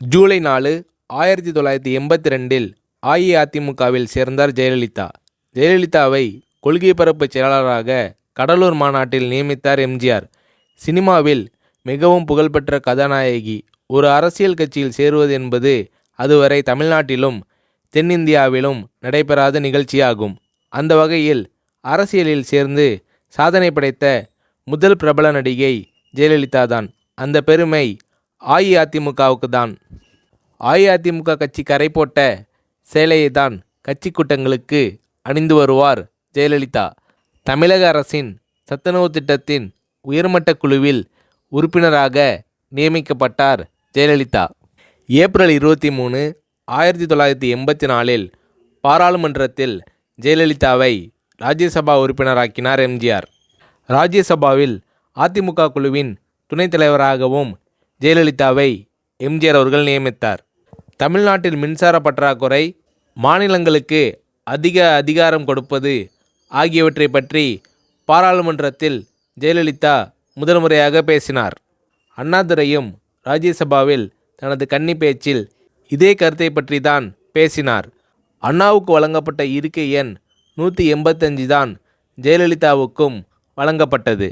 ஜூலை 4, 1982இல் அஇஅதிமுகவில் சேர்ந்தார் ஜெயலலிதா. ஜெயலலிதாவை கொள்கை பரப்பு செயலாளராக கடலூர் மாநாட்டில் நியமித்தார் எம்ஜிஆர். சினிமாவில் மிகவும் புகழ்பெற்ற கதாநாயகி ஒரு அரசியல் கட்சியில் சேருவது என்பது அதுவரை தமிழ்நாட்டிலும் தென்னிந்தியாவிலும் நடைபெறாத நிகழ்ச்சியாகும். அந்த வகையில் அரசியலில் சேர்ந்து சாதனை படைத்த முதல் பிரபல நடிகை ஜெயலலிதா தான். அந்த பெருமை அஇஅதிமுகவுக்கு தான். அஇஅதிமுக கட்சி கரை போட்ட சேலையை தான் கட்சி கூட்டங்களுக்கு அணிந்து வருவார் ஜெயலலிதா. தமிழக அரசின் சத்துணவு திட்டத்தின் உயர்மட்ட குழுவில் உறுப்பினராக நியமிக்கப்பட்டார் ஜெயலலிதா. ஏப்ரல் 23, 1984இல் பாராளுமன்றத்தில் ஜெயலலிதாவை ராஜ்யசபா உறுப்பினராக்கினார் எம்ஜிஆர். ராஜ்யசபாவில் அதிமுக குழுவின் துணைத் தலைவராகவும் ஜெயலலிதாவை எம்ஜிஆர் அவர்கள் நியமித்தார். தமிழ்நாட்டில் மின்சார பற்றாக்குறை, மாநிலங்களுக்கு அதிக அதிகாரம் கொடுப்பது ஆகியவற்றை பற்றி பாராளுமன்றத்தில் ஜெயலலிதா முதல் முறையாக பேசினார். அண்ணாதுரையும் ராஜ்யசபாவில் தனது கன்னி பேச்சில் இதே கருத்தை பற்றி தான் பேசினார். அண்ணாவுக்கு வழங்கப்பட்ட இருக்கை எண் 185 தான் ஜெயலலிதாவுக்கும் வழங்கப்பட்டது.